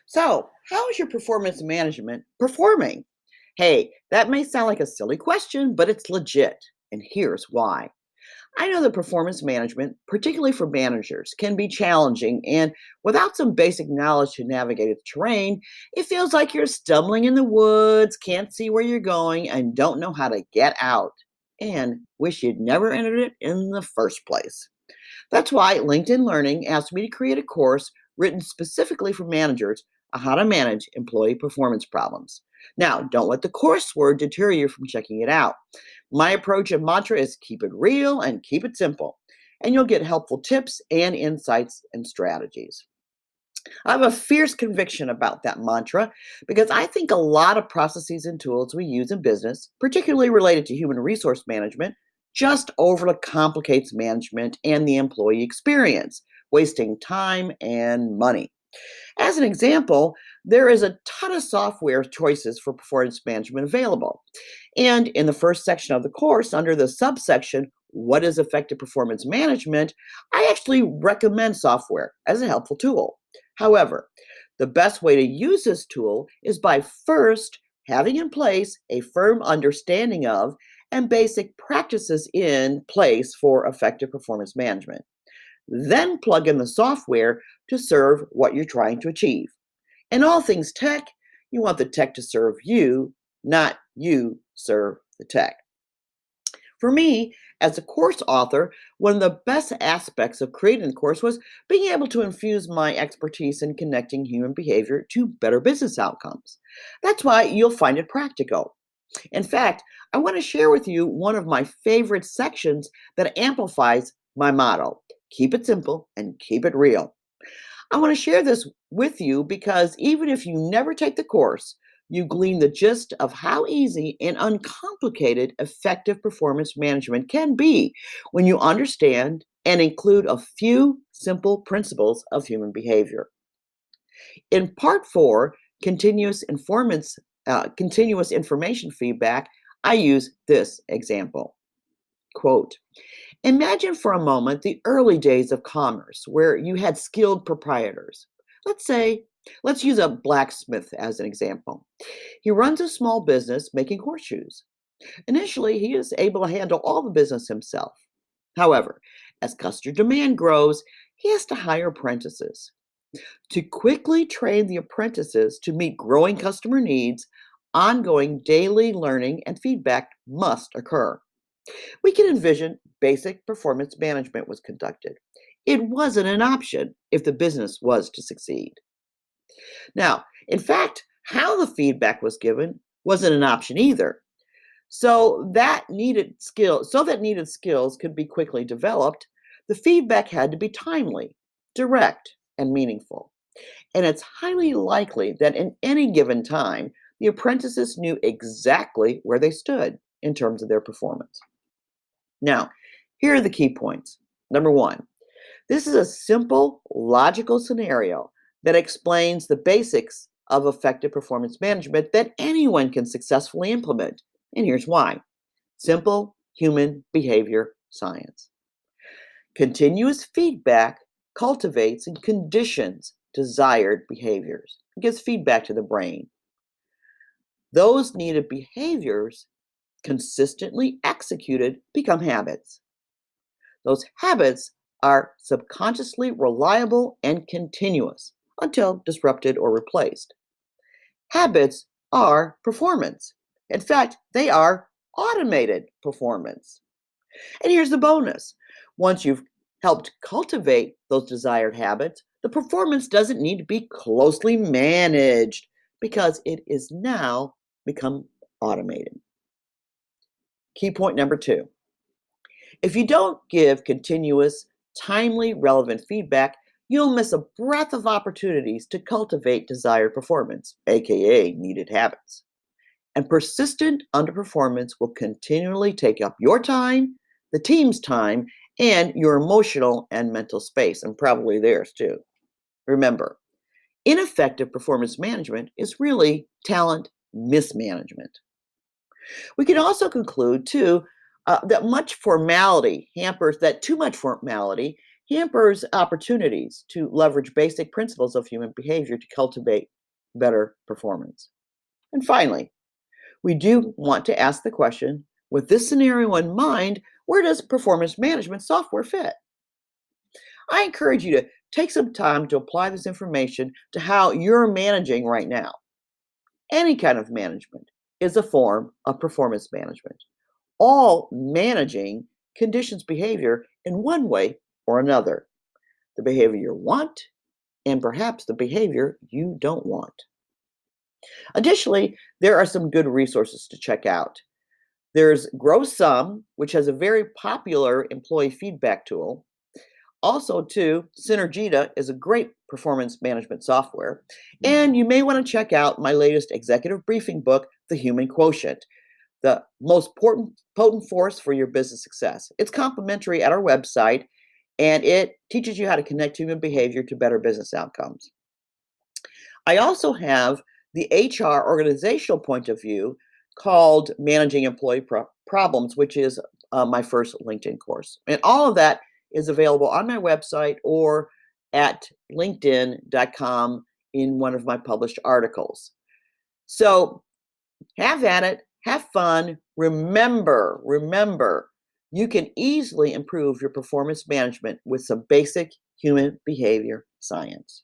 So, how is your performance management performing? Hey, that may sound like a silly question, but it's legit. And here's why. I know that performance management, particularly for managers, can be challenging. And without some basic knowledge to navigate the terrain, it feels like you're stumbling in the woods, can't see where you're going, and don't know how to get out. And wish you'd never entered it in the first place. That's why LinkedIn Learning asked me to create a course written specifically for managers on how to manage employee performance problems. Now, don't let the coursework deter you from checking it out. My approach and mantra is keep it real and keep it simple, and you'll get helpful tips and insights and strategies. I have a fierce conviction about that mantra because I think a lot of processes and tools we use in business, particularly related to human resource management, just overly complicates management and the employee experience, wasting time and money. As an example, there is a ton of software choices for performance management available. And in the first section of the course, under the subsection, What is Effective Performance Management? I actually recommend software as a helpful tool. However, the best way to use this tool is by first having in place a firm understanding of and basic practices in place for effective performance management. Then plug in the software to serve what you're trying to achieve. In all things tech, you want the tech to serve you, not you serve the tech. For me, as a course author, one of the best aspects of creating the course was being able to infuse my expertise in connecting human behavior to better business outcomes. That's why you'll find it practical. In fact, I want to share with you one of my favorite sections that amplifies my motto: keep it simple and keep it real. I want to share this with you because even if you never take the course, you glean the gist of how easy and uncomplicated effective performance management can be when you understand and include a few simple principles of human behavior. In part four, continuous information feedback, I use this example. Quote, Imagine for a moment the early days of commerce where you had skilled proprietors. Let's say, let's use a blacksmith as an example. He runs a small business making horseshoes. Initially, he is able to handle all the business himself. However, as customer demand grows, he has to hire apprentices. To quickly train the apprentices to meet growing customer needs, ongoing daily learning and feedback must occur. We can envision basic performance management was conducted. It wasn't an option if the business was to succeed. Now, in fact, how the feedback was given wasn't an option either. So that needed skills could be quickly developed, the feedback had to be timely, direct, and meaningful. And it's highly likely that in any given time, the apprentices knew exactly where they stood in terms of their performance. Now, here are the key points. Number one, this is a simple, logical scenario that explains the basics of effective performance management that anyone can successfully implement. And here's why: simple human behavior science. Continuous feedback cultivates and conditions desired behaviors. It gives feedback to the brain. Those needed behaviors, consistently executed, become habits. Those habits are subconsciously reliable and continuous until disrupted or replaced. Habits are performance. In fact, they are automated performance. And here's the bonus: once you've helped cultivate those desired habits, the performance doesn't need to be closely managed because it is now become automated. Key point number two: if you don't give continuous, timely, relevant feedback, you'll miss a breadth of opportunities to cultivate desired performance, aka needed habits. And persistent underperformance will continually take up your time, the team's time, and your emotional and mental space, and probably theirs too. Remember, ineffective performance management is really talent mismanagement. We can also conclude, too, that too much formality hampers opportunities to leverage basic principles of human behavior to cultivate better performance. And finally, we do want to ask the question, with this scenario in mind, where does performance management software fit? I encourage you to take some time to apply this information to how you're managing right now. Any kind of management is a form of performance management. All managing conditions behavior in one way or another. The behavior you want, and perhaps the behavior you don't want. Additionally, there are some good resources to check out. There's GrowSum, which has a very popular employee feedback tool. Also, too, Synergita is a great performance management software. And you may want to check out my latest executive briefing book, The Human Quotient, the most potent force for your business success. It's complimentary at our website, and it teaches you how to connect human behavior to better business outcomes. I also have the HR organizational point of view called Managing Employee Problems, which is my first LinkedIn course. And all of that is available on my website or at linkedin.com in one of my published articles. So have at it, have fun. Remember, you can easily improve your performance management with some basic human behavior science.